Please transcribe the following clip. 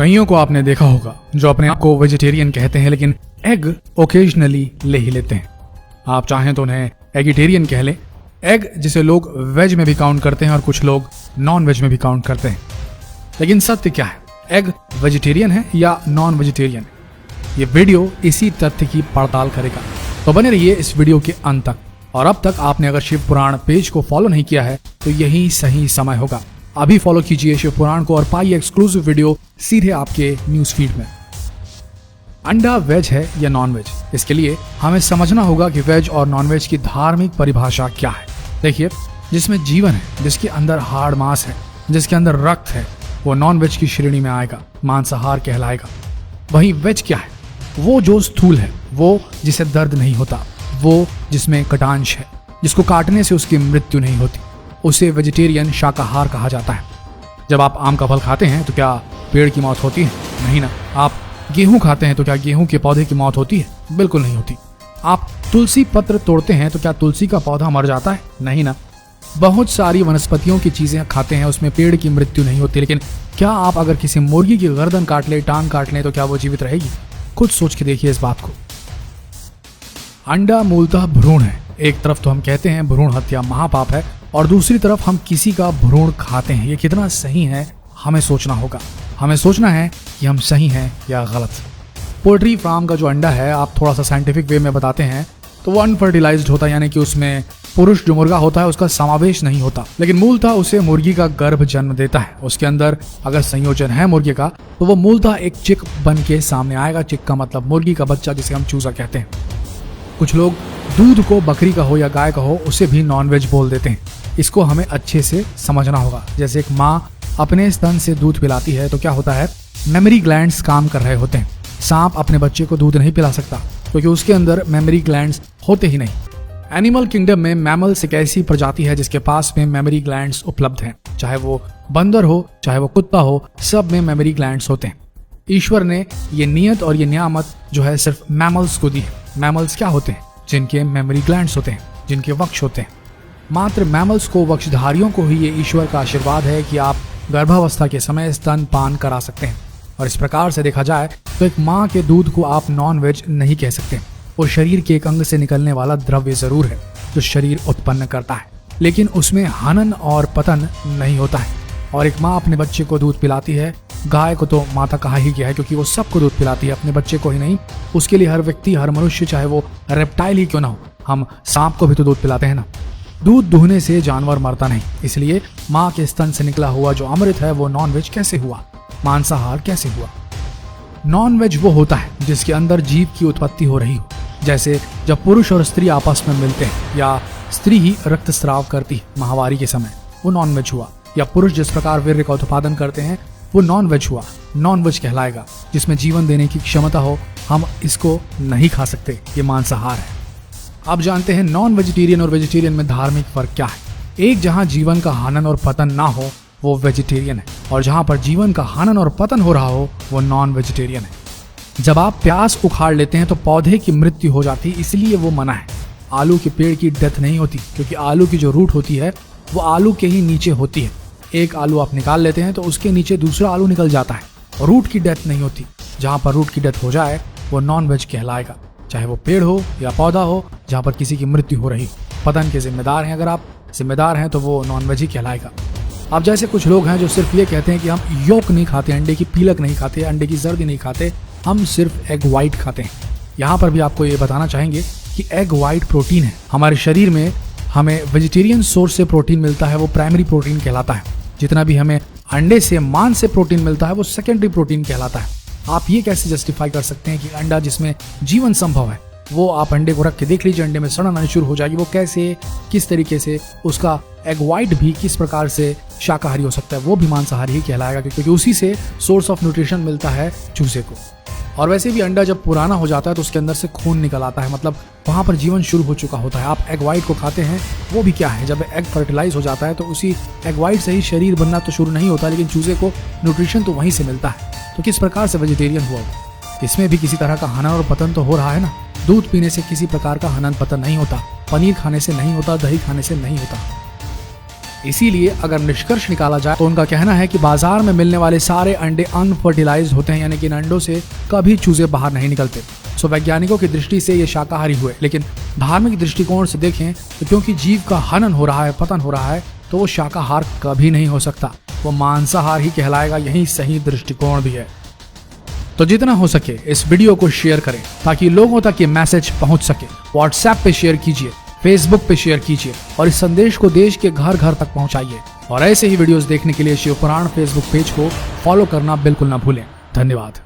कईयों को आपने देखा होगा जो अपने आप को वेजिटेरियन कहते हैं लेकिन एग ओकेजनली ले ही लेते हैं। आप चाहें तो उन्हें एगिटेरियन कह लें। एग जिसे लोग वेज में भी काउंट करते हैं और कुछ लोग नॉन वेज में भी काउंट करते हैं। लेकिन सत्य क्या है, एग वेजिटेरियन है या नॉन वेजिटेरियन? ये वीडियो इसी तथ्य की पड़ताल करेगा, तो बने रहिए इस वीडियो के अंत तक। और अब तक आपने अगर शिव पुराण पेज को फॉलो नहीं किया है तो यही सही समय होगा। अभी फॉलो कीजिए शिव पुराण को और पाइए एक्सक्लूसिव वीडियो सीधे आपके न्यूज फीड में। अंडा वेज है या नॉन वेज, इसके लिए हमें समझना होगा कि वेज और नॉन वेज की धार्मिक परिभाषा क्या है। देखिए, जिसमें जीवन है, जिसके अंदर हाड़ मांस है, जिसके अंदर रक्त है, वो नॉन वेज की श्रेणी में आएगा, मांसाहार कहलाएगा। वहीं वेज क्या है? वो जो स्थूल है, वो जिसे दर्द नहीं होता, वो जिसमें कटांश है, जिसको काटने से उसकी मृत्यु नहीं होती, उसे वेजिटेरियन शाकाहार कहा जाता है। जब आप आम का फल खाते हैं तो क्या पेड़ की मौत होती है? नहीं ना। आप गेहूं खाते हैं तो क्या गेहूं के पौधे की मौत होती है? बिल्कुल नहीं होती। आप तुलसी पत्र तोड़ते हैं तो क्या तुलसी का पौधा मर जाता है? नहीं ना। बहुत सारी वनस्पतियों की चीजें खाते हैं, उसमें पेड़ की मृत्यु नहीं होती। लेकिन क्या आप अगर किसी मुर्गी की गर्दन काट ले, टांग काट ले, तो क्या वो जीवित रहेगी? खुद सोच के देखिए इस बात को। अंडा मूलतः भ्रूण है। एक तरफ तो हम कहते हैं भ्रूण हत्या महापाप है और दूसरी तरफ हम किसी का भ्रूण खाते हैं। ये कितना सही है हमें सोचना होगा। हमें सोचना है कि हम सही हैं या गलत। पोल्ट्री फार्म का जो अंडा है, आप थोड़ा सा साइंटिफिक वे में बताते हैं तो वो अनफर्टिलाइज्ड होता है, यानी कि उसमें पुरुष जो मुर्गा होता है उसका समावेश नहीं होता, लेकिन मूलतः उसे मुर्गी का गर्भ जन्म देता है। उसके अंदर अगर संयोजन है मुर्गे का तो वो मूलतः एक चिक बन के सामने आएगा। चिक का मतलब मुर्गी का बच्चा, जिसे हम चूजा कहते हैं। कुछ लोग दूध को बकरी का हो या गाय का हो उसे भी नॉनवेज बोल देते हैं। इसको हमें अच्छे से समझना होगा। जैसे एक माँ अपने स्तन से दूध पिलाती है तो क्या होता है, मेमोरी ग्लैंड्स काम कर रहे होते हैं। सांप अपने बच्चे को दूध नहीं पिला सकता क्योंकि उसके अंदर मेमोरी ग्लैंड्स होते ही नहीं। एनिमल किंगडम में मैमल्स एक ऐसी प्रजाति है जिसके पास में मेमोरी ग्लैंड्स उपलब्ध हैं। चाहे वो बंदर हो, चाहे वो कुत्ता हो, सब में मेमोरी ग्लैंड्स होते हैं। ईश्वर ने ये नियत और ये नियामत जो है सिर्फ मैमल्स को दी है। मैमल्स क्या होते हैं? जिनके मेमोरी ग्लैंड्स होते हैं, जिनके वक्ष होते हैं। मात्र मैमल्स को, वक्षधारियों को ही ये ईश्वर का आशीर्वाद है कि आप गर्भावस्था के समय स्तन पान करा सकते हैं। और इस प्रकार से देखा जाए तो एक माँ के दूध को आप नॉन वेज नहीं कह सकते। और शरीर के एक अंग से निकलने वाला द्रव्य जरूर है जो शरीर उत्पन्न करता है, लेकिन उसमें हनन और पतन नहीं होता है। और एक माँ अपने बच्चे को दूध पिलाती है। गाय को तो माता कहा ही गया है क्योंकि वो सबको दूध पिलाती है, अपने बच्चे को ही नहीं। उसके लिए हर व्यक्ति, हर मनुष्य, चाहे वो रेप्टाइल ही क्यों ना हो, हम सांप को भी तो दूध पिलाते हैं ना। दूध दुहने से जानवर मरता नहीं, इसलिए माँ के स्तन से निकला हुआ जो अमृत है वो नॉन वेज कैसे हुआ, मांसाहार कैसे हुआ? नॉन वेज वो होता है जिसके अंदर जीव की उत्पत्ति हो रही हो। जैसे जब पुरुष और स्त्री आपस में मिलते हैं, या स्त्री ही रक्तस्राव करती है माहवारी के समय, वो नॉन वेज हुआ। या पुरुष जिस प्रकार वीर्य का उत्पादन करते हैं वो नॉन वेज हुआ। नॉन वेज कहलाएगा जिसमें जीवन देने की क्षमता हो। हम इसको नहीं खा सकते, ये मांसाहार है। आप जानते हैं नॉन वेजिटेरियन और वेजिटेरियन में धार्मिक फर्क क्या है? एक जहां जीवन का हनन और पतन ना हो वो वेजिटेरियन है, और जहां पर जीवन का हनन और पतन हो रहा हो वो नॉन वेजिटेरियन है। जब आप प्याज उखाड़ लेते हैं तो पौधे की मृत्यु हो जाती है, इसलिए वो मना है। आलू के पेड़ की डेथ नहीं होती क्योंकि आलू की जो रूट होती है वो आलू के ही नीचे होती है। एक आलू आप निकाल लेते हैं तो उसके नीचे दूसरा आलू निकल जाता है। रूट की डेथ नहीं होती। जहां पर रूट की डेथ हो जाए वो नॉन वेज कहलाएगा, चाहे वो पेड़ हो या पौधा हो, जहां पर किसी की मृत्यु हो रही। पतन के जिम्मेदार हैं, अगर आप जिम्मेदार हैं तो वो नॉन वेज ही कहलाएगा। अब जैसे कुछ लोग हैं जो सिर्फ ये कहते हैं कि हम योक नहीं खाते, अंडे की पीलक नहीं खाते, अंडे की जर्दी नहीं खाते, हम सिर्फ एग वाइट खाते हैं। यहाँ पर भी आपको ये बताना चाहेंगे कि एग वाइट प्रोटीन है। हमारे शरीर में हमें वेजिटेरियन सोर्स से प्रोटीन मिलता है, वो प्राइमरी प्रोटीन कहलाता है। जितना भी हमें अंडे से, मांस से प्रोटीन मिलता है वो सेकेंडरी प्रोटीन कहलाता है। आप ये कैसे जस्टिफाई कर सकते हैं कि अंडा जिसमें जीवन संभव है, वो आप अंडे को रख के देख लीजिए, अंडे में सड़न आनी शुरू हो जाएगी। वो कैसे, किस तरीके से उसका एग वाइट भी किस प्रकार से शाकाहारी हो सकता है? वो भी मांसाहारी ही कहलाएगा क्योंकि उसी से सोर्स ऑफ न्यूट्रिशन मिलता है चूजे को। और वैसे भी अंडा जब पुराना हो जाता है तो उसके अंदर से खून निकल आता है, मतलब वहां पर जीवन शुरू हो चुका होता है। आप एग वाइट को खाते हैं, वो भी क्या है, जब एग फर्टिलाइज हो जाता है तो उसी एग वाइट से ही शरीर बनना तो शुरू नहीं होता, लेकिन चूजे को न्यूट्रिशन तो वहीं से मिलता है। तो किस प्रकार से वेजिटेरियन हुआ? इसमें भी किसी तरह का हनन और पतन तो हो रहा है ना। दूध पीने से किसी प्रकार का हनन पतन नहीं होता, पनीर खाने से नहीं होता, दही खाने से नहीं होता। इसीलिए अगर निष्कर्ष निकाला जाए तो उनका कहना है कि बाजार में मिलने वाले सारे अंडे अनफर्टिलाइज्ड होते हैं, यानी कि इन अंडों से कभी चूजे बाहर नहीं निकलते। सो वैज्ञानिकों की दृष्टि से ये शाकाहारी हुए, लेकिन धार्मिक दृष्टिकोण से देखें तो क्योंकि जीव का हनन हो रहा है, पतन हो रहा है, तो वो शाकाहार कभी नहीं हो सकता, वो मांसाहार ही कहलाएगा। यही सही दृष्टिकोण भी है। तो जितना हो सके इस वीडियो को शेयर करें ताकि लोगों तक ये मैसेज पहुंच सके। व्हाट्सएप पे शेयर कीजिए, फेसबुक पे शेयर कीजिए और इस संदेश को देश के घर घर तक पहुंचाइए। और ऐसे ही वीडियोस देखने के लिए शिव पुराण फेसबुक पेज को फॉलो करना बिल्कुल ना भूलें। धन्यवाद।